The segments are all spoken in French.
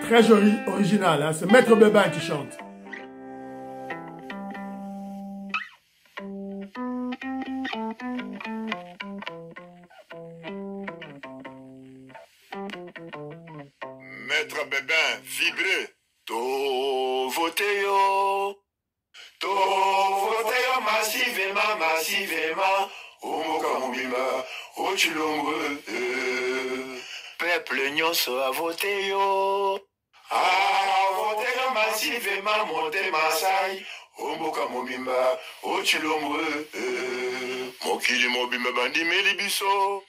Très joli, original, hein? C'est Maître Bébin qui chante. Maître Bébin, vibré. To vote yo. To vote yo massivement, massivement. Omoka mobimba, ochilongwe. Peuple nyonso a voté yo. A voté yo massivement, monte Masai. Omoka mobimba, ochilongwe. Mokili mobimba bandimi libiso.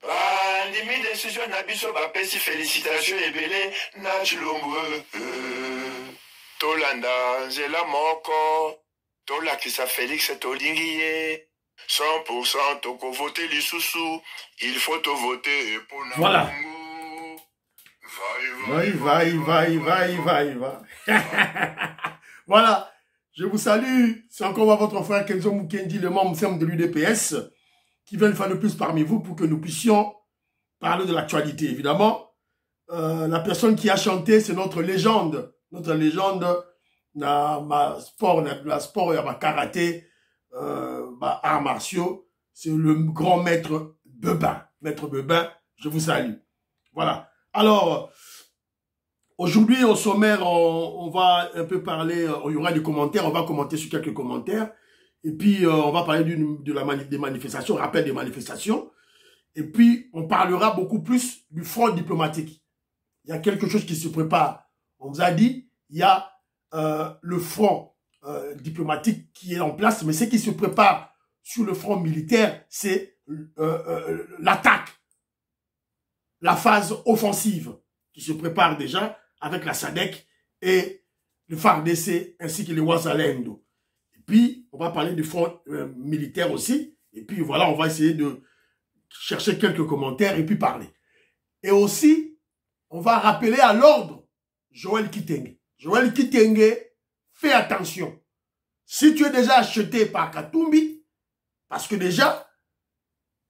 Bandimi décision na biso bapesi félicitations ebele na chilombo. Tolanda nzela moko. Tolakisa Félix tolingi ye. 100% toko voter lisusu. Il faut te voter pour na Voilà. Va. Voilà. Je vous salue. C'est encore votre frère Kenzo Mukendi, le membre ferme de l'UDPS, qui vient une fois de plus parmi vous pour que nous puissions parler de l'actualité. Évidemment, la personne qui a chanté, c'est notre légende. Notre légende, la sport, ma karaté, arts martiaux, c'est le grand maître Bébin. Maître Bébin, je vous salue. Voilà. Alors, aujourd'hui, au sommaire, on va un peu parler, il y aura des commentaires, on va commenter sur quelques commentaires. Et puis, on va parler des manifestations, rappel des manifestations. Et puis, on parlera beaucoup plus du front diplomatique. Il y a quelque chose qui se prépare. On vous a dit, il y a le front diplomatique qui est en place, mais ce qui se prépare sur le front militaire, c'est l'attaque, la phase offensive qui se prépare déjà avec la SADC et le FARDC ainsi que les Ouazalendo. Et puis, on va parler du front militaire aussi. Et puis voilà, on va essayer de chercher quelques commentaires et puis parler. Et aussi, on va rappeler à l'ordre Joël Kitenge. Joël Kitenge, fais attention. Si tu es déjà acheté par Katumbi, parce que déjà,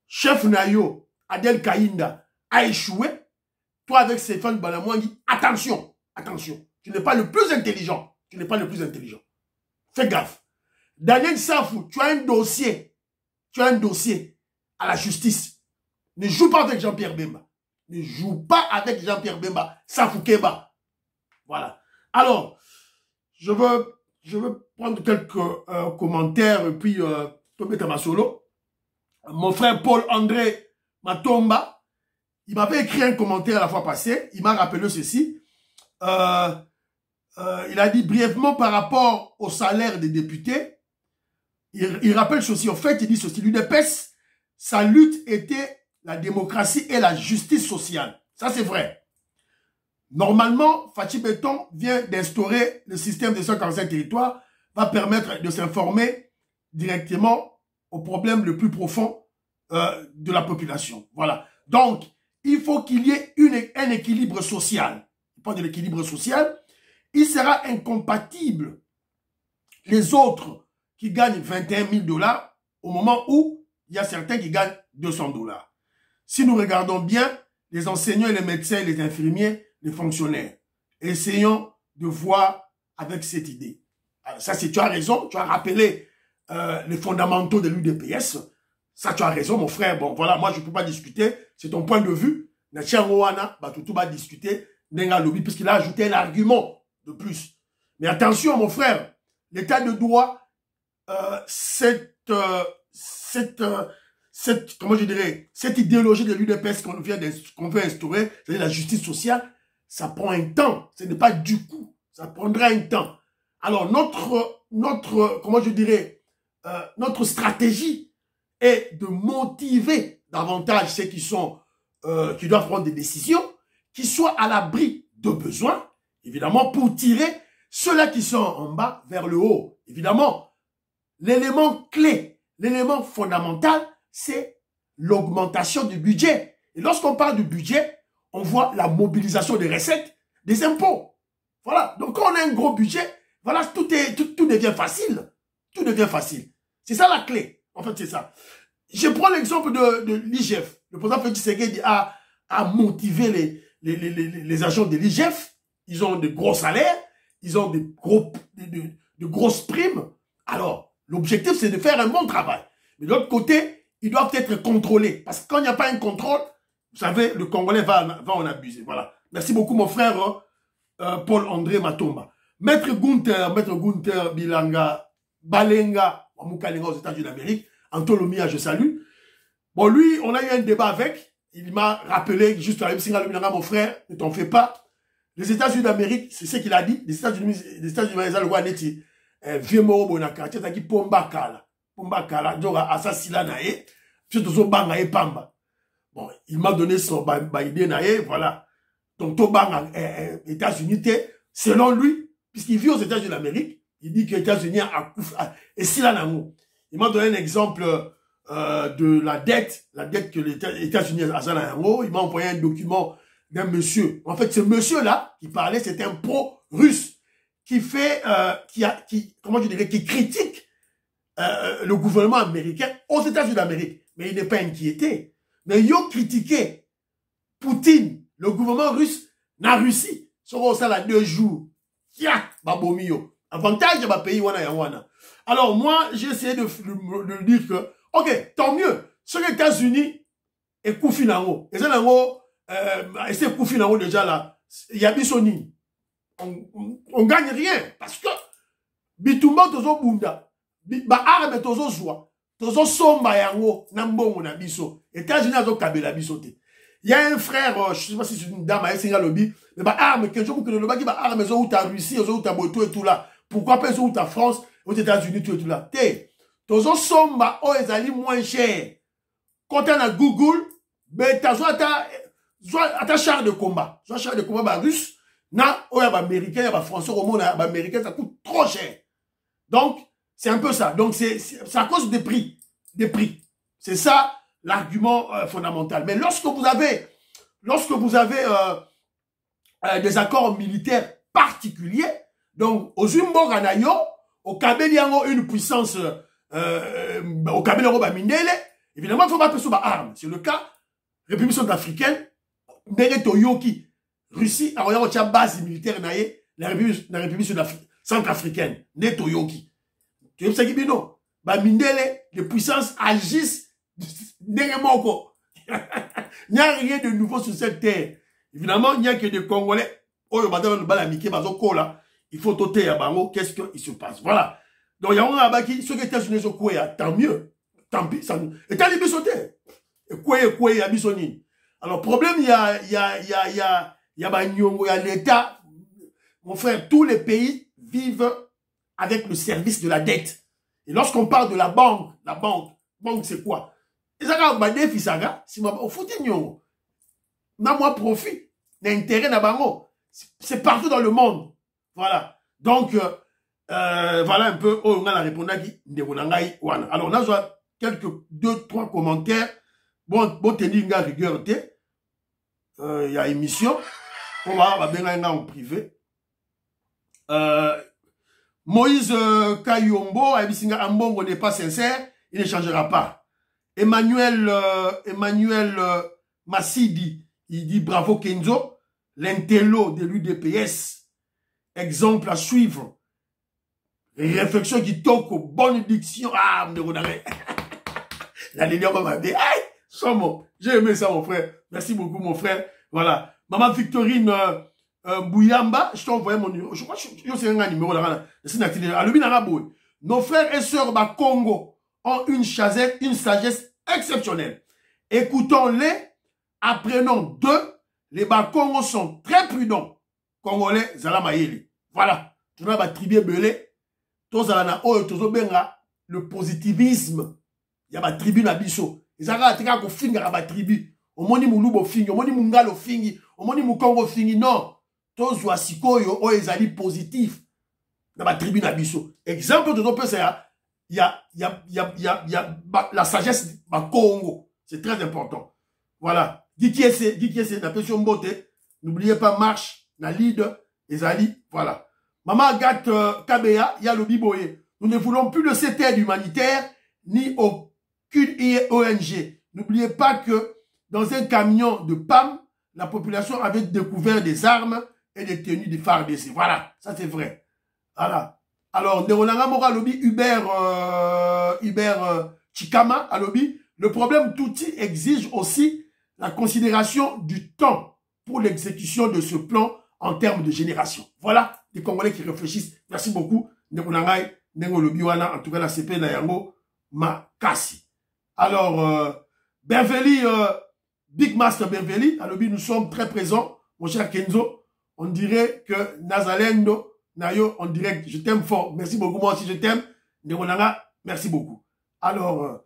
chef Nayo, Adel Kaïnda, a échoué, toi avec Stéphane Balamouangi, attention, attention. Tu n'es pas le plus intelligent. Tu n'es pas le plus intelligent. Fais gaffe. Daniel Safou, tu as un dossier. Tu as un dossier à la justice. Ne joue pas avec Jean-Pierre Bemba. Ne joue pas avec Jean-Pierre Bemba. Safou Keba. Voilà. Alors, je veux prendre quelques commentaires et puis te mettre à ma solo. Mon frère Paul-André Matomba, il m'avait écrit un commentaire la fois passée. Il m'a rappelé ceci. Il a dit brièvement par rapport au salaire des députés. Il rappelle ceci. En fait, il dit ceci. L'UDPS, sa lutte était la démocratie et la justice sociale. Ça, c'est vrai. Normalement, Fachi Béton vient d'instaurer le système de 145 territoires, va permettre de s'informer directement aux problèmes le plus profond de la population. Voilà. Donc, il faut qu'il y ait un équilibre social. Il parle de l'équilibre social. Il sera incompatible les autres qui gagnent 21 000 $ au moment où il y a certains qui gagnent 200 $. Si nous regardons bien, les enseignants et les médecins, les infirmiers, les fonctionnaires, essayons de voir avec cette idée. Alors ça, tu as raison, tu as rappelé les fondamentaux de l'UDPS. Ça, tu as raison, mon frère. Bon, voilà, moi, je ne peux pas discuter. C'est ton point de vue. Nachiangoana, Batutu va discuter. Nenga Lobby, puisqu'il a ajouté un argument de plus. Mais attention, mon frère, l'état de droit, comment je dirais, cette idéologie de l'UDPS qu'on veut instaurer, c'est-à-dire la justice sociale, ça prend un temps. Ce n'est pas du coup. Ça prendra un temps. Alors, comment je dirais, notre stratégie est de motiver davantage ceux qui doivent prendre des décisions, qui soient à l'abri de besoins, évidemment, pour tirer ceux-là qui sont en bas vers le haut. Évidemment, l'élément clé, l'élément fondamental, c'est l'augmentation du budget. Et lorsqu'on parle du budget, on voit la mobilisation des recettes, des impôts. Voilà. Donc, quand on a un gros budget, voilà, tout devient facile. Tout devient facile. C'est ça la clé. En fait, c'est ça. Je prends l'exemple de l'IGF. Le président Félix Tshisekedi a motivé les agents de l'IGF. ils ont de gros salaires, ils ont de grosses primes. Alors, l'objectif, c'est de faire un bon travail. Mais de l'autre côté, ils doivent être contrôlés. Parce que quand il n'y a pas un contrôle, vous savez, le Congolais va en abuser. Voilà. Merci beaucoup, mon frère Paul-André Matomba. Maître Gunther Bilanga, Balenga, Moukalenga aux États-Unis d'Amérique, Antolomia, je salue. Bon, lui, on a eu un débat avec. Il m'a rappelé, juste à mon frère, ne t'en fais pas. Les États-Unis d'Amérique, c'est ce qu'il a dit. Les États-Unis, vieux moro bonaka, tu sais, pomba kala, donc assassinat nae, surtout banga et pamba. Bon, il m'a donné son idée nae, voilà. Donc, to banga, États-Unis, selon lui, puisqu'il vit aux États-Unis d'Amérique, il dit que les États-Unis et si là, il m'a donné un exemple de la dette que les États-Unis ont. Il m'a envoyé un document d'un monsieur. En fait, ce monsieur-là qui parlait, c'était un pro-russe qui fait, comment je dirais, qui critique le gouvernement américain aux États-Unis d'Amérique. Mais il n'est pas inquiété. Mais il a critiqué Poutine, le gouvernement russe, na Russie. Sur ça, là, 2 jours. Tiens, babomio. Avantage de ma pays, wana. Alors, moi, j'ai essayé de dire que, ok, tant mieux. Sur les États-Unis, et Koufinango. Et ça, et c'est Koufinango déjà là. Il y a Bissoni. On gagne rien. Parce que, Bitumba tozo bunda. Ba arme tozo joie. Tozo somba yango. Nambongo na biso. États-Unis azo kabela biso te. Il y a un frère, je sais pas si c'est une dame, c'est un lobby, mais bah arme, quelque chose que le lobby, bah arme, ils ont où ta Russie, ils ont où ta Boto et tout là. Pourquoi pas ils ont où ta France, aux États-Unis, tout et tout là. Té, tozo somba, oh, ils allaient moins cher. Quand on a Google, ben, t'as ta char de combat. Soit char de combat, bah, russe, na, oh, y'a bah, américain, y'a bah, français, au monde, bah, américain, ça coûte trop cher. Donc, c'est un peu ça. Donc, c'est à cause des prix. C'est ça, l'argument fondamental. Mais lorsque vous avez des accords militaires particuliers, donc, aux Zumbo Ganayo, au Kabeliango, une puissance, au Kabeliango, Mindele, évidemment, il ne faut pas passer par armes. C'est le cas, République centrafricaine, Ndere Toyoki, Russie, a une base militaire, la République centrafricaine, Ndere Toyoki. Tu sais ce qui est non? Mindele, les puissances agissent Ndere Moko. Il n'y a rien de nouveau sur cette terre. Évidemment, il n'y a que des Congolais. Oh, il faut toter à Bango, qu'est-ce qu'il se passe? Voilà. Donc, il y a un abaki, ceux qui étaient sur les Okoué, tant mieux. Tant pis, ça nous. Et t'as les bissotés. Et quoi, il y a bissoni. Alors, problème, il y a l'État. Mon frère, tous les pays vivent avec le service de la dette. Et lorsqu'on parle de la banque, c'est quoi? Et ça, on va dire, si on fout nyongo. N'a moi profit. L'intérêt n'a bango. C'est partout dans le monde. Voilà. Donc, voilà un peu, on a répondu à qui? Alors, on a quelques 2-3 commentaires. Bon, tenir une rigueur, il y a émission. On va bien en privé. Moïse Kayombo, Abisinga Ambongo n'est pas sincère, il ne changera pas. Emmanuel Massidi, il dit bravo Kenzo, l'intello de l'UDPS. Exemple à suivre. Réflexion qui toque aux bonnes dictions. Ah, la ligne m'a dit, aïe, Somo, j'ai aimé ça, mon frère. Merci beaucoup, mon frère. Voilà. Maman Victorine Bouyamba, je t'ai envoyé mon numéro. Je crois que c'est un numéro là. Nos frères et sœurs du Congo ont une sagesse exceptionnelle. Écoutons-les, apprenons d'eux. Les Bakongos sont très prudents. Congolais, Zalamayeli. Voilà. Tu vois, tribu belé. Tozalana, le positivisme. Il y a ma tribu na biso. Ils ont ko finga ba tribu. Omoni mulubo fingi, omoni mungalo fingi, omoni mukongo fingi. Non. Tozwa sikoyo o ezali positif. Na ba tribu na biso. Exemple de nos PCA, il y a la sagesse ba Congo. C'est très important. Voilà. Dit qui est na pression mbote. N'oubliez pas marche na lead ezali. Voilà. Maman Agathe Kabea, il y a le biboye. Nous ne voulons plus de cette aide humanitaire ni aucune ONG. N'oubliez pas que dans un camion de PAM, la population avait découvert des armes et des tenues des FARDC. Voilà, ça c'est vrai. Voilà. Alors, Neronanga Mora Lobby, Hubert Chikama à Lobby, le problème d'outils exige aussi la considération du temps pour l'exécution de ce plan en termes de génération. Voilà, les Congolais qui réfléchissent. Merci beaucoup. Neronanga Nengo Lobby Wana, en tout cas la CP Nayango Makasi. Alors, Beverly, Big Master Beverly, à Lobby, nous sommes très présents. Mon cher Kenzo, on dirait que Nazalendo, Nayo, en direct, je t'aime fort. Merci beaucoup, moi aussi je t'aime. Neronanga, merci beaucoup. Alors,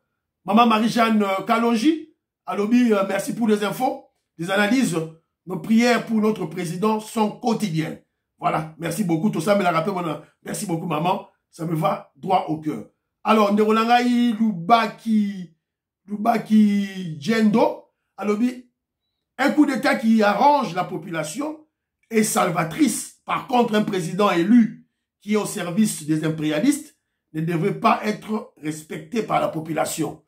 Maman Marie-Jeanne Kalonji, à Lobby, merci pour les infos, les analyses. Nos prières pour notre président sont quotidiennes. Voilà, merci beaucoup. Tout ça me l'a rappelé. Merci beaucoup, maman. Ça me va droit au cœur. Alors, Neronanga Lubaki Djendo, à Lobby, un coup d'État qui arrange la population est salvatrice. Par contre, un président élu qui est au service des impérialistes ne devrait pas être respecté par la population.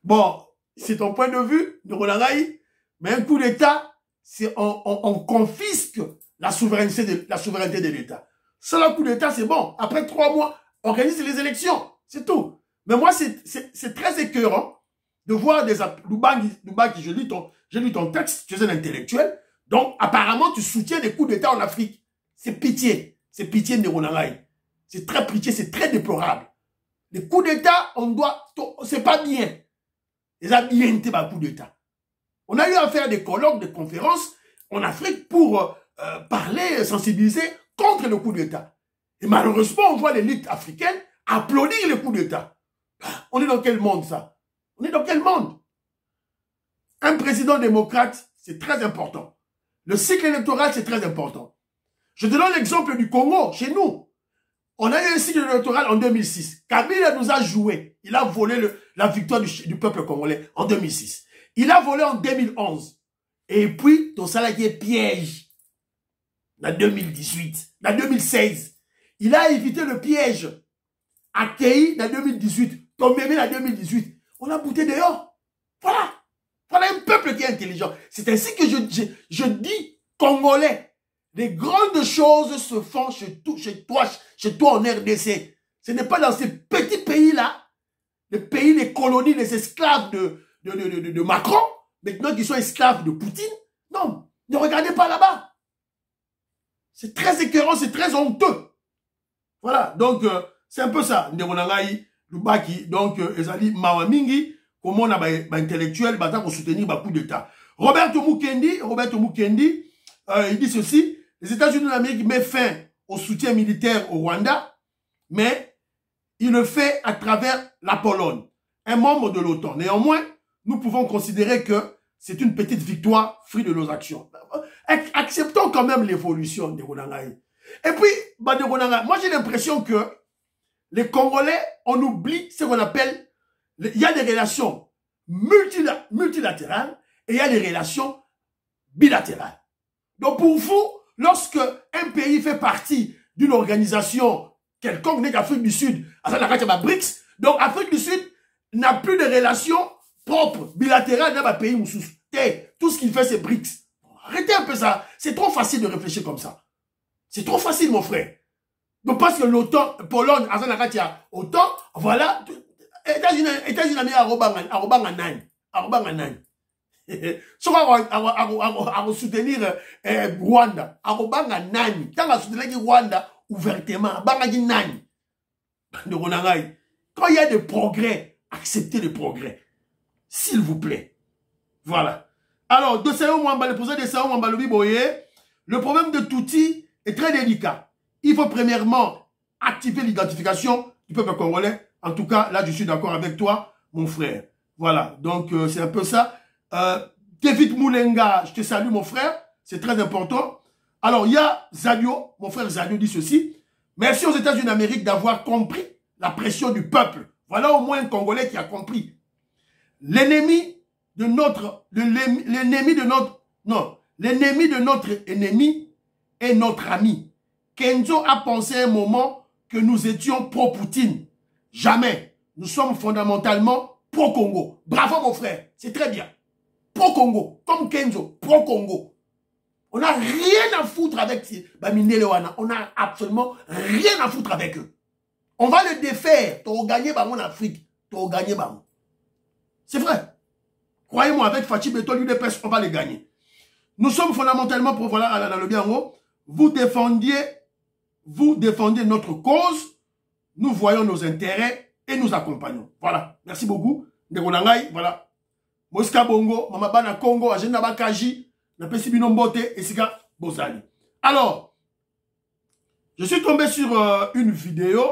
Bon, c'est ton point de vue, Neronangaï, mais un coup d'État, c'est on confisque la souveraineté de l'État. Seul un coup d'État, c'est bon. Après 3 mois, organise les élections. C'est tout. Mais moi, c'est très écœurant de voir des... Lubaki, j'ai lu ton texte, tu es un intellectuel. Donc, apparemment, tu soutiens des coups d'État en Afrique. C'est pitié. C'est pitié, Neronangaï. C'est très pitié, c'est très déplorable. Les coups d'État, on doit... C'est pas bien. Les habiletés par coup d'État. On a eu à faire des colloques, des conférences en Afrique pour parler, sensibiliser contre le coup d'État. Et malheureusement, on voit l'élite africaine applaudir les coups d'État. On est dans quel monde, ça? On est dans quel monde? Un président démocrate, c'est très important. Le cycle électoral, c'est très important. Je te donne l'exemple du Congo, chez nous. On a eu un cycle électoral en 2006. Kabila nous a joué. Il a volé la victoire du peuple congolais en 2006. Il a volé en 2011. Et puis, ton salarié piège. En 2018. En 2016. Il a évité le piège. Accueilli en 2018. Ton bébé en 2018. On a bouté dehors. Voilà. Voilà un peuple qui est intelligent. C'est ainsi que je dis, Congolais, les grandes choses se font chez toi en RDC. Ce n'est pas dans ces petits pays-là, les pays, les colonies, les esclaves de Macron, maintenant qui sont esclaves de Poutine. Non, ne regardez pas là-bas. C'est très écœurant, c'est très honteux. Voilà, donc c'est un peu ça. Ndemonangaï, Lubaki, donc Ezali Mawamingi, comment on a un intellectuel, pour soutenir un coup d'État. Roberto Mukendi, il dit ceci. Les États-Unis d'Amérique mettent fin au soutien militaire au Rwanda, mais il le fait à travers la Pologne, un membre de l'OTAN. Néanmoins, nous pouvons considérer que c'est une petite victoire fruit de nos actions. Acceptons quand même l'évolution de Ronangaï. Et puis, moi j'ai l'impression que les Congolais, on oublie ce qu'on appelle, il y a des relations multilatérales et il y a des relations bilatérales. Donc pour vous, lorsque un pays fait partie d'une organisation quelconque, n'est qu'Afrique du Sud, BRICS, donc Afrique du Sud n'a plus de relations propres, bilatérales dans un pays moussous. Tout ce qu'il fait, c'est BRICS. Arrêtez un peu ça. C'est trop facile de réfléchir comme ça. C'est trop facile, mon frère. Donc parce que l'OTAN, Pologne, autant, voilà, États-Unis, so à soutenir Rwanda, à nani, tant à soutenir Rwanda ouvertement, bangagi nani. Quand il y a des progrès, acceptez les progrès, s'il vous plaît. Voilà. Alors, le problème de Touti est très délicat. Il faut premièrement activer l'identification du peuple congolais. En tout cas, là, je suis d'accord avec toi, mon frère. Voilà. Donc, c'est un peu ça. David Moulenga, je te salue mon frère, c'est très important. Alors il y a Zadio, mon frère Zadio dit ceci. Merci aux États-Unis d'Amérique d'avoir compris la pression du peuple. Voilà au moins un Congolais qui a compris. L'ennemi de notre ennemi est notre ami. Kenzo a pensé un moment que nous étions pro-Poutine. Jamais. Nous sommes fondamentalement pro-Congo. Bravo mon frère, c'est très bien. Pro-Congo, comme Kenzo, pro-Congo. On n'a rien à foutre avec Bamindelewana. On n'a absolument rien à foutre avec eux. On va les défaire. Tu as gagné en Afrique. Tu as gagné. C'est vrai. Croyez-moi, avec Fachi Beto, l'UDPS, on va les gagner. Nous sommes fondamentalement pour, voilà, dans le bien en haut, vous défendiez notre cause, nous voyons nos intérêts et nous accompagnons. Voilà. Merci beaucoup. Ndegonangai, voilà. Moska Bongo, Mama Bana Congo, Agenda Bakaji, na Pesibino Mbote, et Sika Bozali. Alors, je suis tombé sur une vidéo,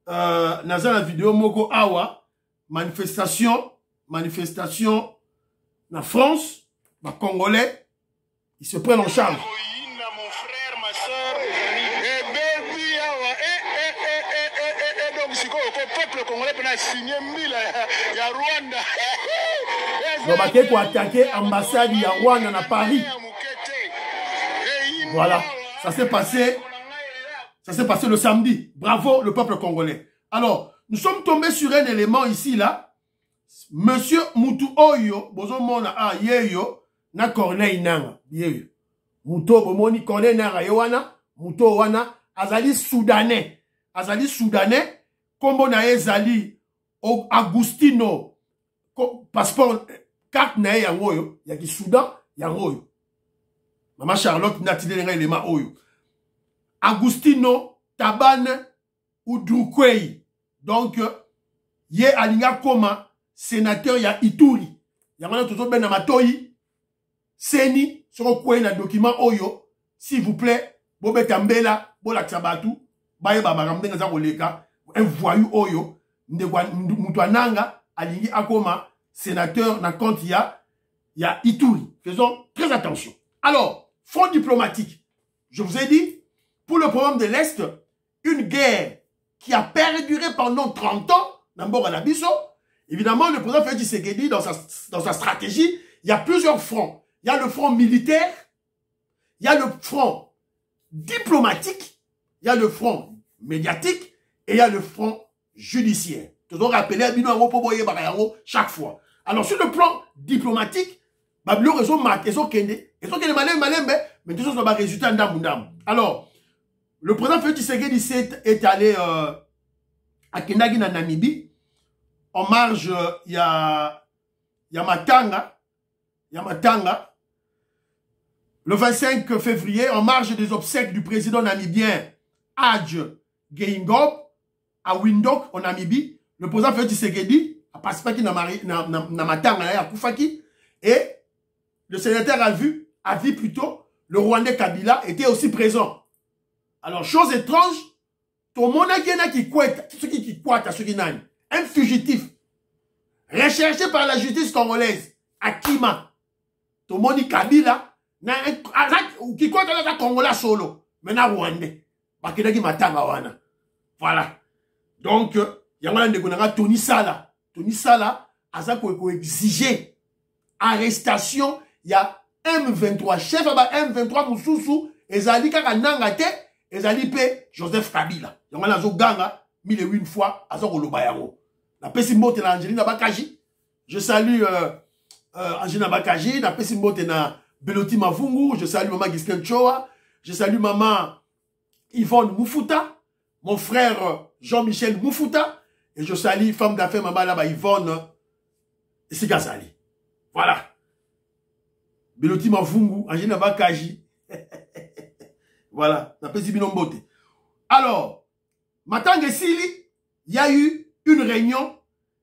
dans la vidéo Moko Awa, manifestation en France, les Congolais, ils se prennent en charge. Le Congolais peut signer 1000 à Rwanda. Donc, il faut attaquer l'ambassade de Rwanda à Paris. Voilà, ça s'est passé le samedi. Bravo, le peuple congolais. Alors, nous sommes tombés sur un élément ici, là. Monsieur Moutou Oyo, bozomona a yeyo, na Corneille Nanga. Yeyo. Moutou bomoni Corneille Nanga yewana, Moutou wana, azali Soudanais. Azali Soudanais. Kombo na ezali Agustino passeport carte na yango yo ya ki Soudan yango yo. Mama Charlotte natile nga elema oyo. Agustino Tabane Udrukwei. Donc ye alinga koma sénateur ya Ituri. Yamana tozo ben na matoyi seni soko kwei na document oyo s'il vous plaît bobeta mbela bola tsabatu baye babarambe nga za koleka. Un voyou oyo, Moutouananga, alingi akoma, sénateur, na compte ya Ituri. Faisons très attention. Alors, front diplomatique. Je vous ai dit, pour le problème de l'Est, une guerre qui a perduré pendant 30 ans, d'abord à l'Abisso, évidemment, le président Félix Tshisekedi, dans sa stratégie, il y a plusieurs fronts. Il y a le front militaire, il y a le front diplomatique, il y a le front médiatique, et il y a le front judiciaire. Toujours rappelé chaque fois. Alors, sur le plan diplomatique, le réseau marqué, ils sont malins, mais tout ça va résulter en dam. Alors, le président Félix Tshisekedi est allé à Kendagi, en Namibie. En marge, il y a Matanga. Le 25 février, en marge des obsèques du président namibien Hadj Geingob, à Windhoek, en Namibie, le président Félix Tshisekedi a participé à Matanga, à Koufaki, et le sénateur a vu plutôt, le Rwandais Kabila était aussi présent. Alors, chose étrange, tout le monde un fugitif, recherché par la justice congolaise, Akima, tout le monde dit Kabila, qui quoi que Congolais solo, maintenant Rwandais, Bakidaki Matanga wana. Voilà. Donc, il y a Tony Sala. Tony Sala a exigé arrestation. Il y a M23, chef de M23 Moussoussou, et Zali Kakanangate, et Zali P. Joseph Kabila. Il y a Ganga, 1001 fois, à Zokolobayaro. La Pessimbote na Angelina Bakaji. Je salue Angelina Bakaji. La Pessimbote na Beloti Mavungu. Je salue Maman Gisken Choa. Je salue Maman Yvonne Moufuta. Mon frère Jean-Michel Moufuta. Et je salue femme d'affaires Maman là-bas Yvonne Sigazali. Voilà. Beloti Mavungu, Angelina Bakaji. Voilà. La Pessimbote. Alors, Matanga Sili, il y a eu une réunion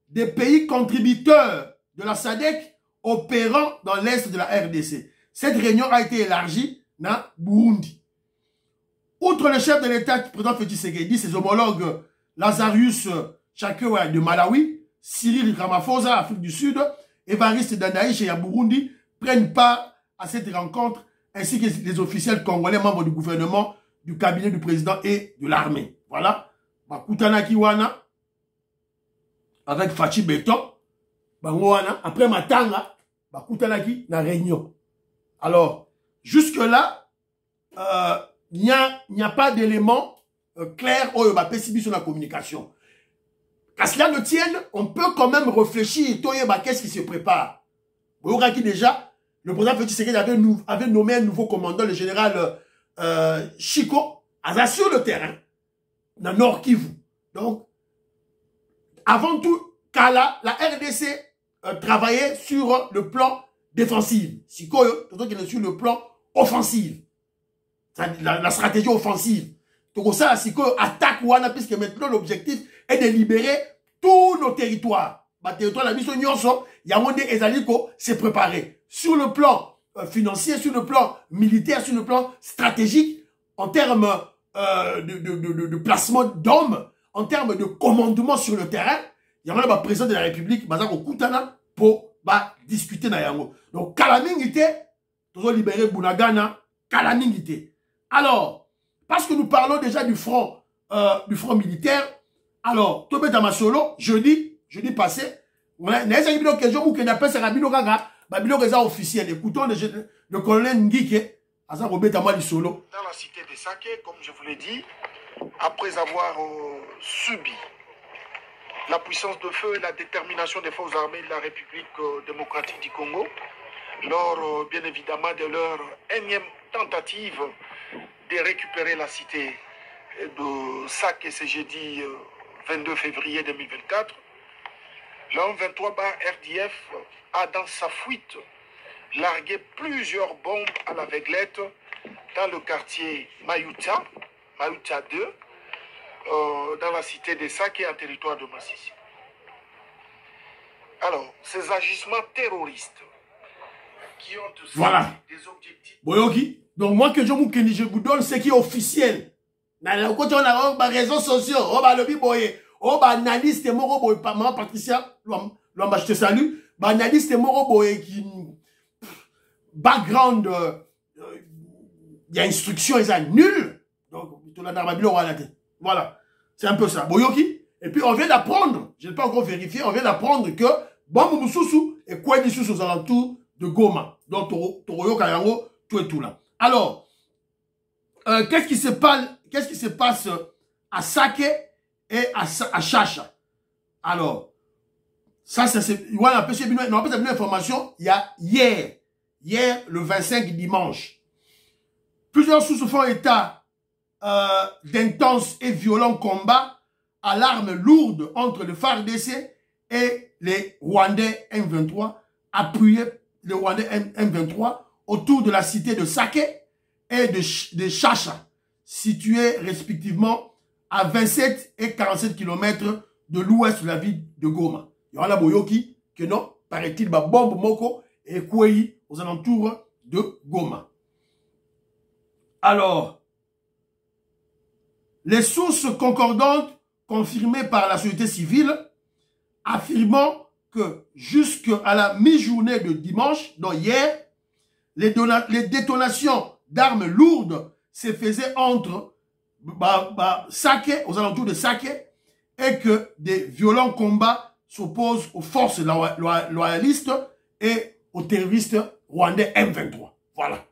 des pays contributeurs de la SADC opérant dans l'est de la RDC. Cette réunion a été élargie dans Burundi. Outre le chef de l'État, le président Félix Tshisekedi, ses homologues Lazarus Chakwera de Malawi, Cyril Ramaphosa, Afrique du Sud, Évariste Dadaïche et Burundi prennent part à cette rencontre, ainsi que les officiels congolais, membres du gouvernement, du cabinet du président et de l'armée. Voilà. Bakutana Kiwana, avec Fachi Beton, après Matanga, Bakutana Ki, na réunion. Alors, jusque-là, il n'y a pas d'élément clair où il va pécimer sur la communication. Qu'à cela ne tienne, on peut quand même réfléchir, qu'est-ce qui se prépare. Vous voyez déjà, le président Félix Tshisekedi avait nommé un nouveau commandant, le général Chico, sur le terrain, dans Nord Kivu. Donc, avant tout, Kala, la RDC travaillait sur le plan défensif. Chico, sur le plan offensif. La stratégie offensive. Donc ça, Chico attaque Wana, puisque maintenant l'objectif est de libérer tous nos territoires. Le territoire de la mission Nyonso, Yamonde et Zaliko s'est préparé. Sur le plan financier, sur le plan militaire, sur le plan stratégique, en termes de placement d'hommes, en termes de commandement sur le terrain, il y a le président de la République, Bazako Koutana, pour discuter dans Yango. Donc, Kalamingite, nous avons libéré Bunagana, Kalamingite. Alors, parce que nous parlons déjà du front militaire, alors, Tobé Damasolo, jeudi passé, on a une question où on appelle ça Rabino Gaga, Babino Reza officiel. Écoutons le colonel Ngike, Asa Robé Tamali Solo. Dans la cité de Saké, comme je vous l'ai dit, après avoir subi la puissance de feu et la détermination des forces armées de la République démocratique du Congo, lors bien évidemment de leur énième tentative de récupérer la cité de Saké ce jeudi 22 février 2024, l'homme 23 bar RDF a dans sa fuite largué plusieurs bombes à l'aveuglette dans le quartier Mayuta 2, dans la cité de Saké en territoire de Massissi. Alors, ces agissements terroristes qui ont aussi des objectifs... Boyoki, donc moi que je vous donne ce qui est officiel. Dans les réseaux sociaux, analyste moro boy, maman Patricia, je te salue, analyste moro boy qui background, il y a instruction, ils sont nuls. Donc, voilà, c'est un peu ça. Boyoki, et puis on vient d'apprendre, je n'ai pas encore vérifié, on vient d'apprendre que Bambu Moussoussou et Kouedi Soussou aux alentours de Goma. Donc, Toroyo Kayango, tout et tout là. Alors, qu'est-ce qui se passe à Saké et à Chacha? Alors, ça, c'est... Voilà, on a une information, il y a hier, le 25 dimanche. Plusieurs sources font état d'intenses et violents combats à l'arme lourde entre le FARDC et les Rwandais M23, appuyés les Rwandais M23 autour de la cité de Saké et de Chacha, situés respectivement à 27 et 47 km de l'ouest de la ville de Goma. Il y aura la Boyoki, que non, paraît-il, bombe Moko et Kouei aux alentours de Goma. Alors, les sources concordantes confirmées par la société civile affirmant que jusqu'à la mi-journée de dimanche, donc hier, les détonations d'armes lourdes se faisaient entre Saké, aux alentours de Saké, et que des violents combats s'opposent aux forces loyalistes et aux terroristes rwandais M23. Voilà.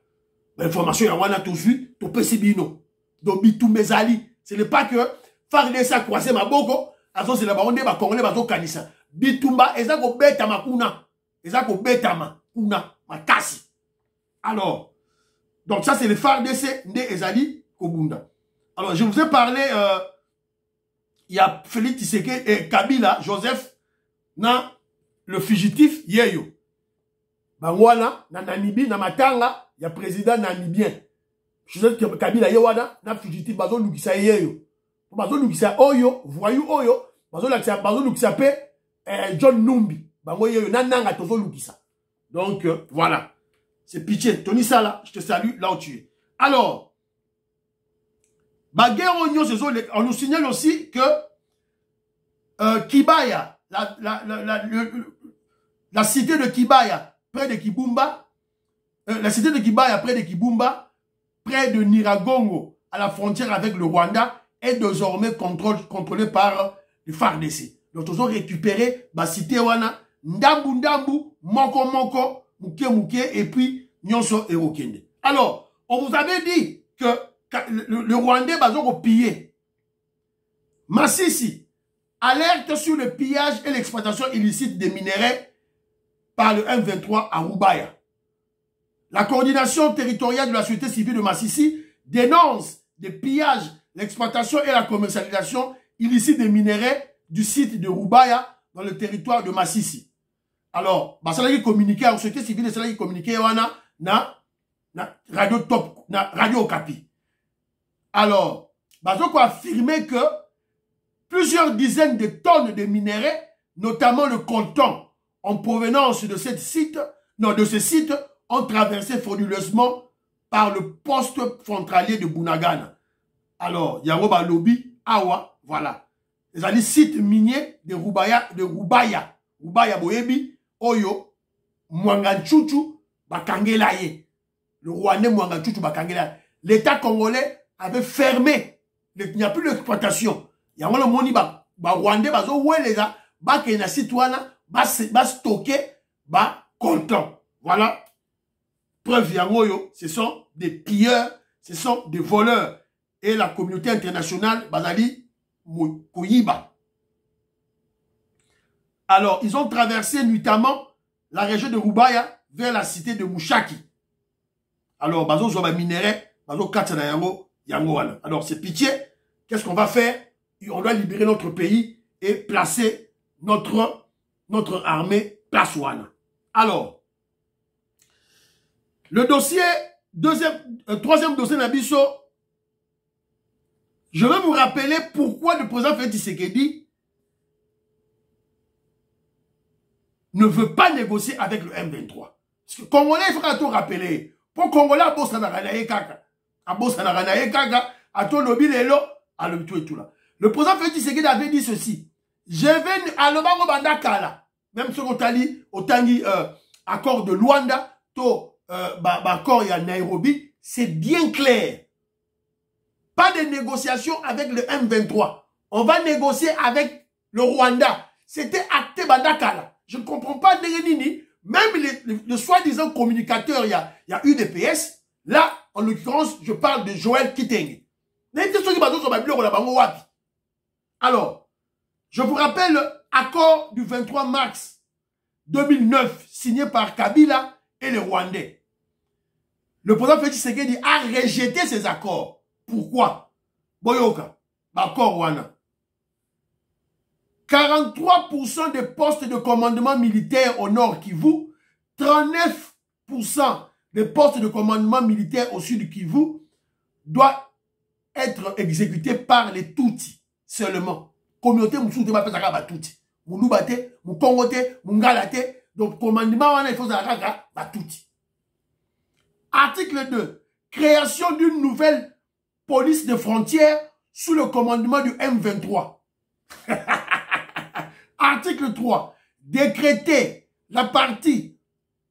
L'information, il y a tout vu, tout pesibino. Donc, bitou mezali. Ce n'est pas que FARDC a croisé ma boko, c'est la baronde, ma congolais, ma kanisa. Bitumba, ezako beta ma kuna. Ezako beta ma kuna, ma kasi. Alors, donc ça, c'est le FARDC, Nde Ezali Kobunda. Alors, je vous ai parlé, il y a Félix Tshisekedi et Kabila, Joseph, na le fugitif Yeyo. Bangwana, na Namibie, na Matanga, il y a président namibien. Joseph Kabila Yewana, na fugitif, bazo lukisa Yeyo. Bazo lukisa Oyo, voyou Oyo, bazo lukisa pe John Numbi. Bango Yeyo, nananga tozo lukisa. Donc, voilà. C'est pitié. Tony Sala, je te salue là où tu es. Alors, on nous signale aussi que Kibaya, la cité de Kibaya, près de Kibumba, près de Niragongo, à la frontière avec le Rwanda, est désormais contrôlée par le FARDC. Donc, ils ont récupéré la cité Wana, Ndambu, Moko, Mouké, et puis Nyonso et Okende. Alors, on vous avait dit que le Rwandais va piller. Massissi, alerte sur le pillage et l'exploitation illicite des minerais par le M23 à Rubaya. La coordination territoriale de la société civile de Massissi dénonce des pillages, l'exploitation et la commercialisation illicite des minerais du site de Rubaya dans le territoire de Massissi. Alors, c'est là qui communiquait, la société civile, c'est là qui communiquait na Radio Top, na Radio Okapi. Alors, Bazoko a affirmé que plusieurs dizaines de tonnes de minerais, notamment le coltan, en provenance de ce site, ont traversé frauduleusement par le poste frontalier de Bunagana. Alors, Yaroba Lobby, Awa, voilà. Les alliés sites miniers de Rubaya Boyebi, Oyo, Mwanganchuchu, Bakangelaye. Le Rwandais Mwanganchuchu, Bakangelaye. L'État congolais avait fermé. Il n'y a plus d'exploitation. Il y a un moni, Rwandais, Bakena Situana, stocké, content. Voilà. Preuve Yangoyo, ce sont des pilleurs, ce sont des voleurs. Et la communauté internationale, Bazali, Koyiba. Alors, ils ont traversé nuitamment la région de Rubaya vers la cité de Mouchaki. Alors, Bazo Zoba Minere, Bazo Katsana Yango, Yangoana. Alors, c'est pitié. Qu'est-ce qu'on va faire? On doit libérer notre pays et placer notre armée place Wana. Alors, le dossier, troisième dossier Nabiso, je vais vous rappeler pourquoi le président Félix Tshisekedi ne veut pas négocier avec le M23. Parce que Congolais, il faut tout rappeler. Pour Congolais, à Bossanaranaye Kaka, à ton lobby, à le tout et tout là. Le président Félix Tshisekedi avait dit ceci. Je vais à l'Obango Bandakala, même sur Otangi, accord de Luanda, accord à Nairobi, c'est bien clair. Pas de négociation avec le M23. On va négocier avec le Rwanda. C'était acté Bandakala. Je ne comprends pas Nini. Même le soi-disant communicateur, il y a UDPS. Là, en l'occurrence, je parle de Joël Kitenge. Alors, je vous rappelle l'accord du 23 mars 2009 signé par Kabila et les Rwandais. Le président Félix Tshisekedi a rejeté ces accords. Pourquoi? Boyoka, accord Wana. 43% des postes de commandement militaire au nord Kivu, 39% des postes de commandement militaire au sud Kivu doivent être exécutés par les Tutsis seulement. Communauté Moussouté va faire ça Tutsi. Mouloubate, Moukongote, Mungalate, donc commandement il faut ça Tutsi. Article 2. Création d'une nouvelle police de frontières sous le commandement du M23. Article 3. Décréter la partie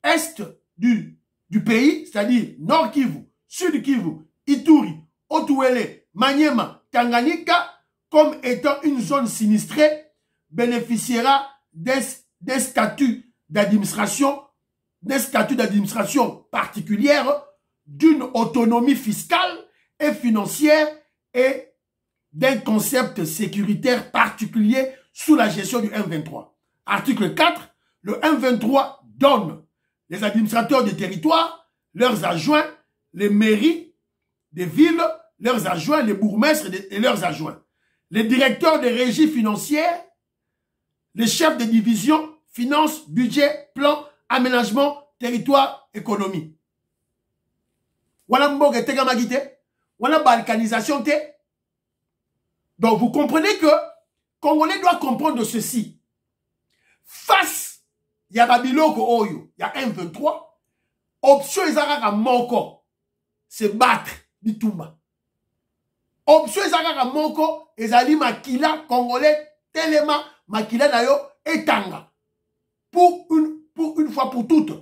est du pays, c'est-à-dire Nord Kivu, Sud Kivu, Ituri, Otuele, Maniema, Tanganyika, comme étant une zone sinistrée, bénéficiera des statuts d'administration particulière, d'une autonomie fiscale et financière et d'un concept sécuritaire particulier sous la gestion du M23. Article 4, le M23 donne les administrateurs des territoires, leurs adjoints, les mairies des villes, leurs adjoints, les bourgmestres et leurs adjoints, les directeurs des régies financières, les chefs de division, finances, budget, plan, aménagement, territoire, économie. Voilà mboge tega magite, voilà balkanisation te. Donc vous comprenez que Congolais doit comprendre ceci. Face, il y a Babiloko Oyo, il y a M23, option Izaraka Moko, c'est battre Bitumba. Option Izaraka Moko, Ezali Makila, Congolais, Telema, Makila Nayo, et Tanga. Pour une fois pour toutes.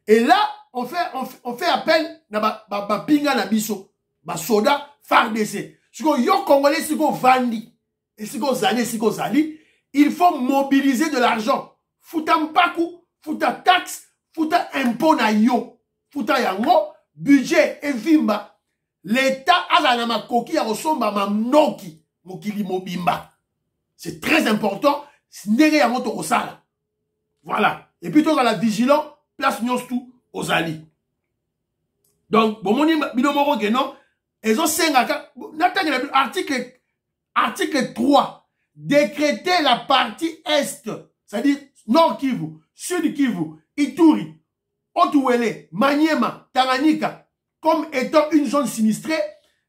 Et là, on fait appel à Pinga Nabiso, Soda, FARDC. Si on yo Congolais, si on vandi, et si on zali, si on zali, il faut mobiliser de l'argent. Fouta mpaku, fouta taxe, fouta impôt na yo, fouta yango, budget et vimba. L'État a la makoki a resomba mamnoki, mokili mobimba. C'est très important. Voilà. Et puis, dans la vigilance, place tout aux alliés. Donc, bon, mon binomoro non, ils ont 5 article 3, décréter la partie Est, c'est-à-dire Nord Kivu, Sud Kivu, Ituri, Otuwele, Maniema, Tanganyika, comme étant une zone sinistrée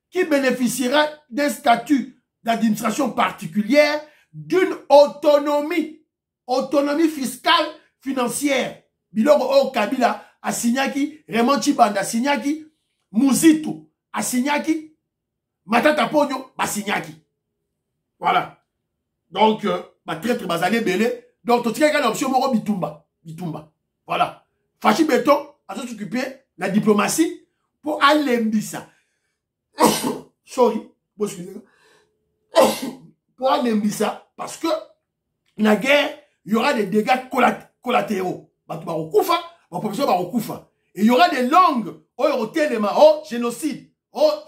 qui bénéficiera d'un statut d'administration particulière, d'une autonomie fiscale, financière. Biloko o Kabila a signaki, Raymond Chibanda a signaki, Muzitu a signaki, Matata Pogno a signaki. Voilà. Donc, traître bazalé belé. Donc, tu as l'option moro Bitumba. Voilà. Fachi Béton a s'occuper de la diplomatie pour aller mbisa. Sorry. Pour aller mbisa, parce que la guerre, il y aura des dégâts collatéraux. Et il y aura des langues, génocide,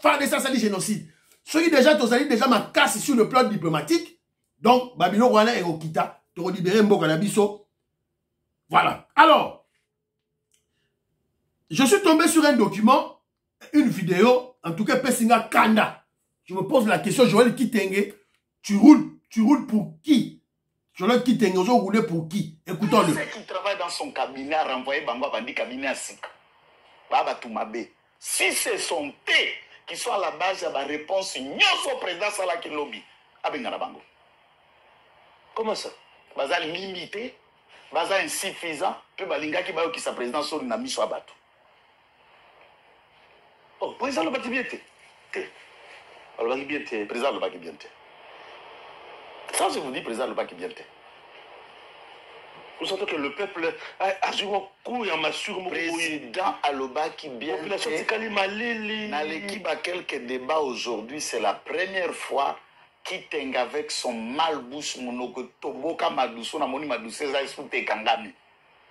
faire des ça dit génocide. Ceux qui déjà ma casse sur le plan diplomatique, donc, Babylon Rwanda et Okita, tu vas libérer Mbokanabiso. Voilà. Alors, je suis tombé sur un document, une vidéo, en tout cas, Pessinga Kanda. Je me pose la question, Joël Kitenge, tu roules pour qui? Joël Kitenge, tu roules pour qui? Écoutons-le. C'est qui travaille dans son cabinet à renvoyer Bango Bandi cabinet à Sika. Baba Toumabe. Si c'est son thé qui soit à la base de la réponse, nous sommes président Salaki Lobby. Abengana Bango. Comment ça? Bazal limité, bazal insuffisant, puis balinga qui va qui sa présidence sur une mission à battre. Oh, président le bâti bien té. Le bâti bien té, président le bâti bien té. Ça, je vous dis, président le bâti bien té. Vous sentez que le peuple a joué un coup et en massure mon président Aloba qui bien dans l'équipe à quelques débats aujourd'hui, c'est la première fois qu'il t'engue avec son malbouche monoko toboka madousso na moni madousse ça est kangami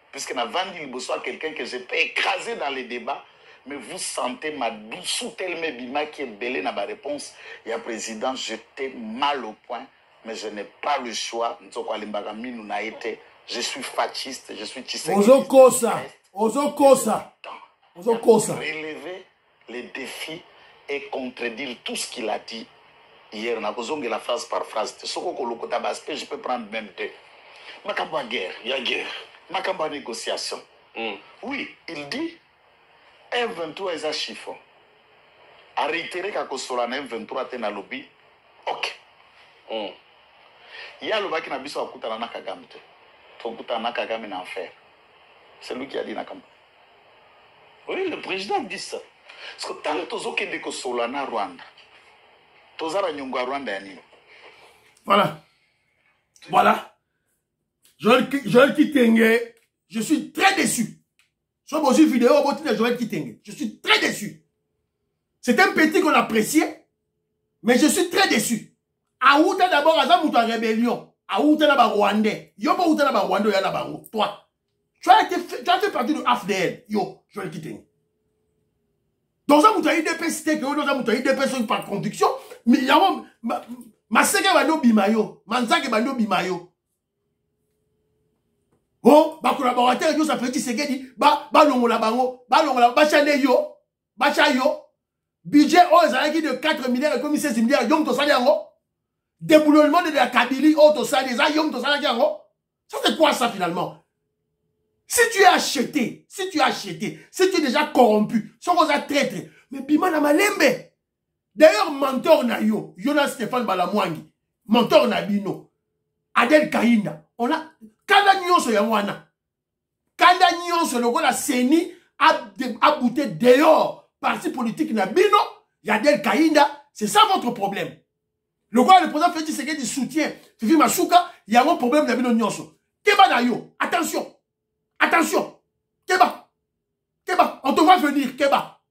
puisque na vandi liboso à quelqu'un que je peux écraser dans les débats mais vous sentez madoussou tellement bima qui est belé na ba réponse il y a président j'étais mal au point mais je n'ai pas le choix nzoko alimbaka minu na été. Je suis fasciste, je suis Tshisekedi. Relever les défis et contredire tout ce qu'il a dit hier. On a besoin de la phrase par phrase. Je peux prendre même deux. Makamba guerre, il y a guerre. Makamba négociation. Oui, il dit M23 est un chiffon. A réitéré qu'à Solana M23 est un lobby. Ok. Il y a le bac qui n'a pas besoin de la Kagame. C'est lui qui a dit Nakamba. Oui, le président dit ça. Parce que tant que tu as dit Solana Rwanda, tu as dit Rwanda. Voilà. Voilà. Joël Kitenge, je suis très déçu. Sur vos vidéos, de Joël Kitenge, je suis très déçu. C'est un petit qu'on appréciait, mais je suis très déçu. Aouta d'abord, à Zamouta rébellion. Aouta na ba Rwandais. Yo pas outa na ba Rwandais ya na bango. Toi. Tu as fait partie de AFDL. Yo, Joël Kitenge. Dans un mouta IDP, c'était que dans un mouta IDP par conviction, mais il y a ma seke bando bimayo, manzake bando bimayo. Oh, ba collaborateur yo ça fait Tshisekedi, ba longola bango, ba longola ba chane yo, ba cha yo. Budget oh ezalaki de 4 milliards et comme 16 milliards yong to sali yango. Déboulonnement de la Kabylie, oh, ça, les ayons, tout ça, ça, c'est quoi ça, finalement? Si tu es acheté, si tu es déjà corrompu, si on est traître, mais Bima na malembe. D'ailleurs, mentor na yo, Jonas Stéphane Balamwangi, mentor na bino, Adel Kainda, on a, Kanda Nyonso Yamwana, Kanda Nyonso, le gars, la CENI, a bouté dehors, parti politique na bino, Adel Kainda, c'est ça votre problème. Le quoi le président Félix Tshisekedi soutient Fifi Masuka, il y a un problème dans le Nyonso. Keba Nayo, attention. Attention. Keba. On te voit venir, Keba.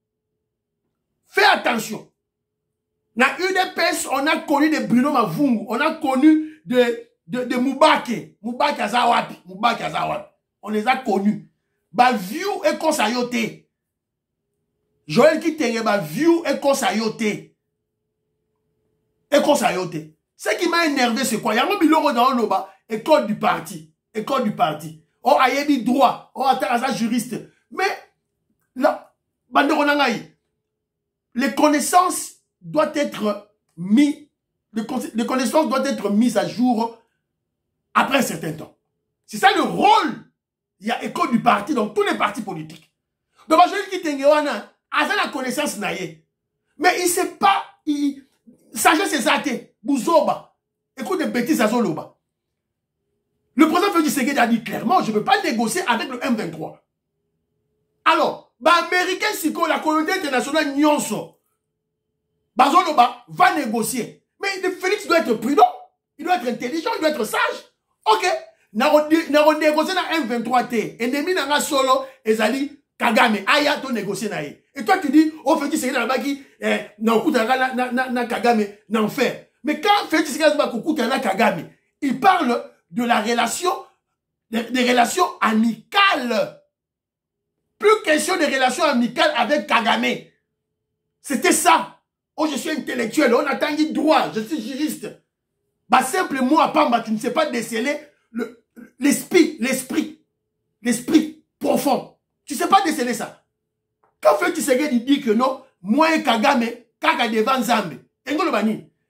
Fais attention. Dans UDPS, on a connu de Bruno Mavungu, on a connu de Moubake. Moubake Azawapi. On les a connus. Ba view et konsayote. Joël Kitenge, ba view et konsayote. Ce qui m'a énervé, c'est quoi? Il y a un biloko dans l'oba, école du parti. Oh, ayebi droit. Oh, attends, juriste. Mais, là, les connaissances doivent être mises à jour après un certain temps. C'est ça le rôle. Il y a école du parti dans tous les partis politiques. Donc, je dis qu'il y a la connaissance. Mais il ne sait pas. Sagesse c'est ça. Bouzoba. Écoute des bêtises à Zoloba. Le président Félix Tshisekedi a dit clairement, je ne veux pas négocier avec le M23. Alors, Américain Siko, la communauté internationale Nyonso, Bazoloba va négocier. Mais Félix doit être prudent, il doit être intelligent, il doit être sage. Ok, n'a négocié na M23 T. Ennemi n'a solo, ezali Kagame, aya to négocier na ye. Et toi tu dis, oh Félix Tshisekedi na baki, na Kagame, n'en fait. Mais quand Félix Tshisekedi na Kagame, il parle de la relation, des relations amicales. Plus question de relations amicales avec Kagame. C'était ça. Oh, je suis intellectuel, on attend du droit, je suis juriste. Bah, simple mot à Pamba, tu ne sais pas déceler l'esprit profond. Tu ne sais pas déceler ça. Quand Félix Tshisekedi dit que non, moi et Kagame, Kaka devant Zambé.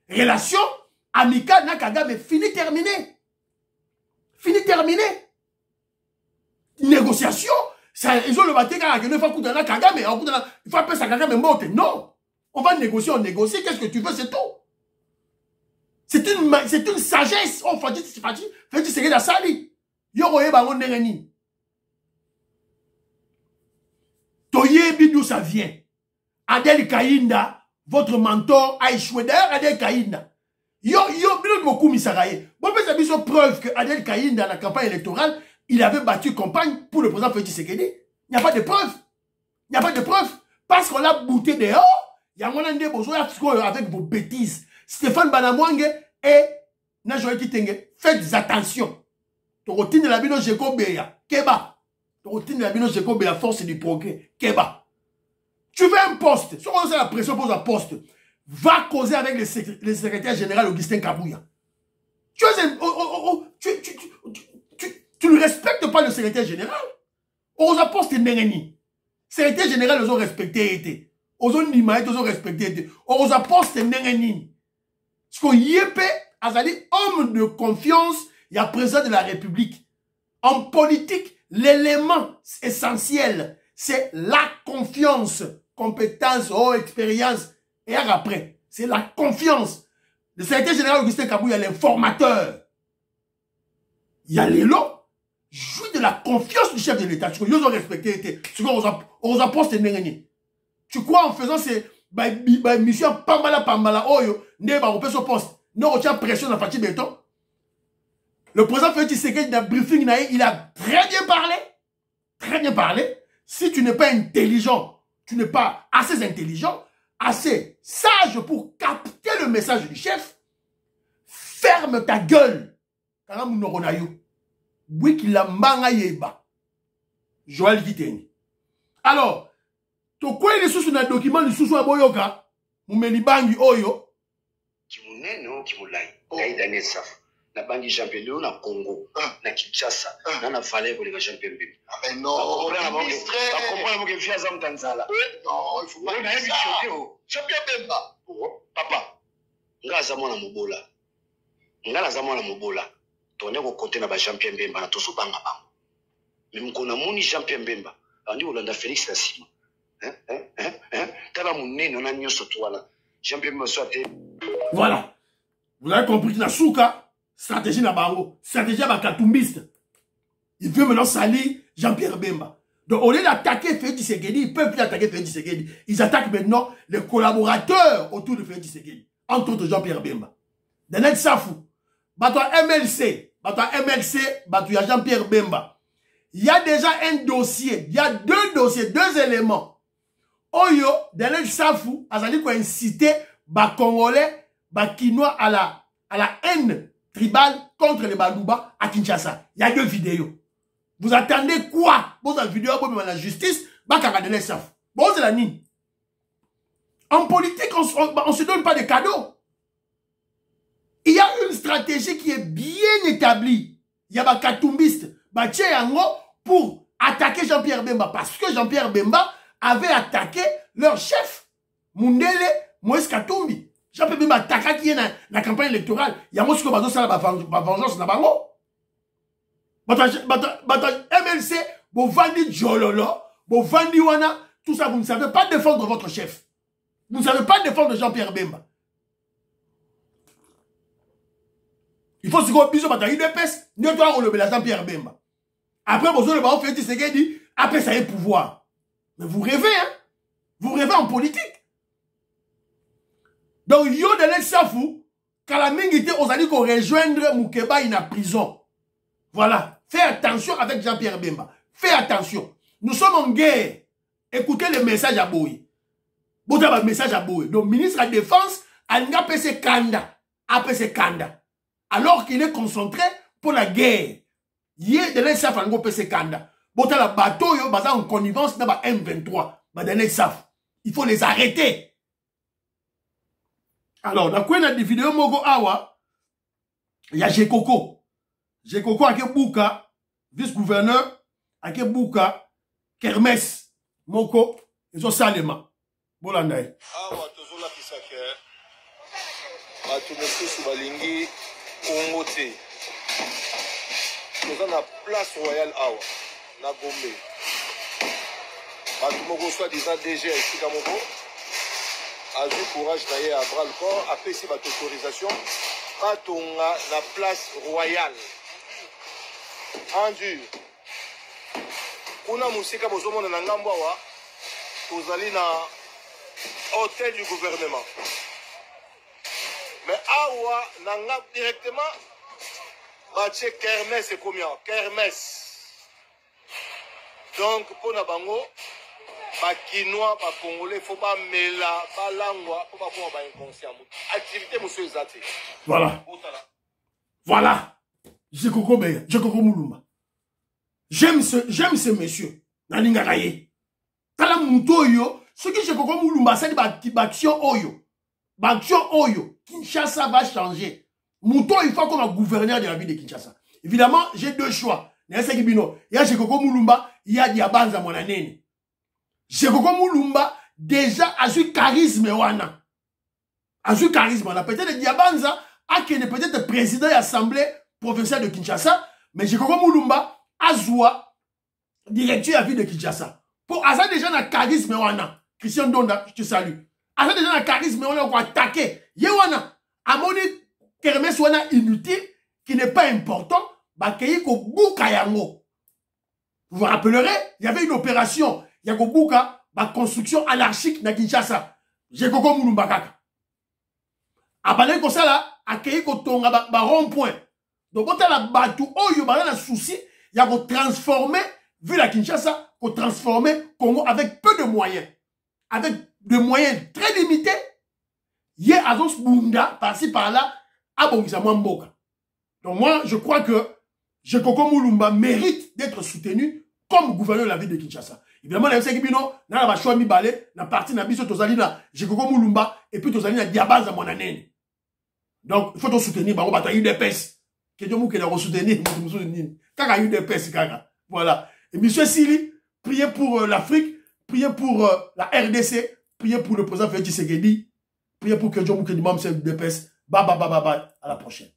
Relation amicale na Kagame, fini terminé. Fini terminé. Négociation. Ils ont le bâti car il faut Kagame. Il faut appeler ça Kagame morte. Non. On va négocier, on négocie. Qu'est-ce que tu veux, c'est tout. C'est une sagesse. Oh, Félix Tshisekedi a sali. Yoroye bango nengeni. Toyebi d'où ça vient. Adel Kaïnda, votre mentor a échoué. D'ailleurs, Adel Kaïnda. Beaucoup misaraye. Bon, mais ça a preuve que Adel Kaïnda, dans la campagne électorale, il avait battu campagne pour le président Félix Tshisekedi. Il n'y a pas de preuve. Il n'y a pas de preuve. Parce qu'on l'a bouté dehors, il y a un des besoins avec vos bêtises. Stéphane Banamwange et Najoye Kitenge, faites attention. Ton routine de la bino Jeko Beya, Keba. Ton routine de la bino Jeko Beya, force du progrès, Keba. Tu veux un poste, si on a la pression pour un poste, va causer avec le secrétaire général Augustin Kabouya. Tu ne respectes pas le secrétaire général. Aux postes Nengeni. Secrétaire général, ils ont respecté. Aux Nimaït, ils ont respecté. Aux postes Nengeni. Parce qu'on y est, Azali, homme de confiance, il y a président de la République. En politique, l'élément essentiel, c'est la confiance. Compétence, expérience. Et après, c'est la confiance. Le secrétaire général Augustin Kabouya, l'informateur. Il y a l'élo. Jouit de la confiance du chef de l'État. Tu crois, ils ont respecté. On a posté Nengeni. Tu crois en faisant ces missions Pambala, Oyo, Neba, on peut se poste. Non, on tient pression dans Fatih Béton. Le président Félix Tshisekedi dans le briefing, il a très bien parlé. Très bien parlé. Si tu n'es pas intelligent, tu n'es pas assez intelligent, assez sage pour capter le message du chef, ferme ta gueule. Joël Kiteni. Alors, to quoi il est sous un document de sous Boyoka, Moumelibangi Oyo, Kimuneno, Kimulai, Kaïda Nessaf, na bangi champion na Congo, na Kinshasa, na Valais pour les champions. Ah mais non, on comprend que Fiazam Tanzala. Non, il faut pas dire ça. Champion Bemba. Papa, nga zamona mobola. Nga zamona mobola. Toné ko côté na ba champion Bemba na toso banga bango. Même ko na moni champion Bemba, andi Olanda Félix Tassima. Tala munene na nyoso toala. Champion Bemba soit. Voilà. Vous avez compris que la souka, stratégie na bango, stratégie à bakatumbiste. Il veut maintenant salir Jean-Pierre Bemba. Donc au lieu d'attaquer Félix Tshisekedi, ils ne peuvent plus attaquer Félix Tshisekedi. Ils attaquent maintenant les collaborateurs autour de Félix Tshisekedi. Entre autres Jean-Pierre Bemba. Daniel Safou. Bato MLC. Bato MLC. Bato Jean-Pierre Bemba. Il y a déjà un dossier. Il y a deux dossiers, deux éléments. Oyo, Daniel Safou, Azali ko inciter ba Congolais, ba Kinois à la haine tribale contre les Balouba à Kinshasa. Il y a deux vidéos. Vous attendez quoi? Bon, la vidéo, bon, la justice, bah, Daniel Safou. Bon, c'est la nine. En politique, on ne se donne pas de cadeaux. Il y a une stratégie qui est bien établie. Il y a des katumbistes, pour attaquer Jean-Pierre Bemba. Parce que Jean-Pierre Bemba avaient attaqué leur chef. Mundele, Moïse Katumbi. Jean-Pierre Bemba attaqué qui est dans la campagne électorale. Il y a aussi la vengeance dans Bango. MLC, vous vendez Djololo, vous vendez Wana, tout ça, vous ne savez pas défendre votre chef. Vous ne savez pas défendre Jean-Pierre Bemba. Il faut se dire que vous avez UDPS, nous devons relever la Jean-Pierre Bemba. Après, vous avez fait ce qu'il dit, après ça y est pouvoir. Mais vous rêvez, hein? Vous rêvez en politique. Donc, yo de l'ex-safou, quand la mingité, on a dit qu'on rejoindre Moukeba in la prison. Voilà. Fais attention avec Jean-Pierre Bemba. Fais attention. Nous sommes en guerre. Écoutez le message à Boy. Vous avez un message à Boy. Donc, ministre de la Défense, a PC Kanda. APC Kanda. Alors qu'il est concentré pour la guerre. Hier, de l'ex-saf, a PC Kanda. Vous avez un bateau, yo, basé en connivence, dans M23. De l'ex-saf. Il faut les arrêter. Alors, dans quoi des vidéos Mogo Awa, il y a Jekoko. Jekoko avec Bouka, vice-gouverneur, avec Bouka, Kermès, Moko, ils ont Salema. Bolandaï. Awa, tozola pisake. Batumoku Subalingi, Congo T. Nous avons la place royale Awa, na Gombe. Batumoku soi-disant DG ici Kamoko. A eu courage d'ailleurs à bras le corps, a fait ici votre autorisation. Quand on a la place royale, en dur, on a Moussika Bozomo dans Ngambawa, vous allez dans l'hôtel du gouvernement. Mais Awa, Nangam directement, Baché Kermès et combien? Kermès. Donc, pour Nabango, Bakinois, Bakongolais, il ne faut pas mêler la langue, il ne faut pas faire inconscient. Activité, monsieur Zati. Voilà. Voilà. Jekoko Moulumba. J'aime ce monsieur. Nalingaraye. Kala Mouto yo, ce que Jekoko Moulumba, c'est l'action Oyo. L'action Oyo. Kinshasa va changer. Mouto, il faut qu'on a gouverneur de la ville de Kinshasa. Évidemment, j'ai deux choix. Il y a Jekoko Moulumba, il y a Diabanza Monanene. Jekoko Moulumba, déjà, a eu charisme, wana. A eu charisme, wana. Peut-être Diabanza, a qui est peut-être président de l'Assemblée provinciale de Kinshasa, mais Jekoko Moulumba, a joua directeur à la ville de Kinshasa. Pour Asa déjà na charisme, wana. Christian Donda, je te salue. Asa déjà na charisme, wana, on va attaquer. Yewana, a moni, Kermès, wana, inutile, qui n'est pas important, bakei ko bouka yango. Vous vous rappellerez, il y avait une opération. Il y a Gobuka, la construction anarchique na Kinshasa. J'ai Koko Moulumba Kaka. Abalé comme ça là, accueilli Kotonga ba rond-point. Donc quand la batou oyo ba na souci, il y a qu'on transformer vu la Kinshasa, qu'on transformer Congo avec peu de moyens. Avec des moyens très limités. Yé Azos Bunda par-ci par-là à Bongisa Mwamboka. Donc moi je crois que j'ai Koko Moulumba mérite d'être soutenu comme gouverneur de la ville de Kinshasa. Évidemment, les gens na ba choix mi balé, na parti na biso tozali na Jekoko Moulumba et puis tozali na Diabanza Monanene. Donc, il faut te soutenir, bah on va UDPS. Que Dieu mouke na soutenir, kaka UDPS kaka. Voilà. Et monsieur Sili, priez pour l'Afrique, priez pour la RDC, priez pour le président Félix Tshisekedi, priez pour que Dieu mouke du UDPS. Bye bye bye bye bye. À la prochaine.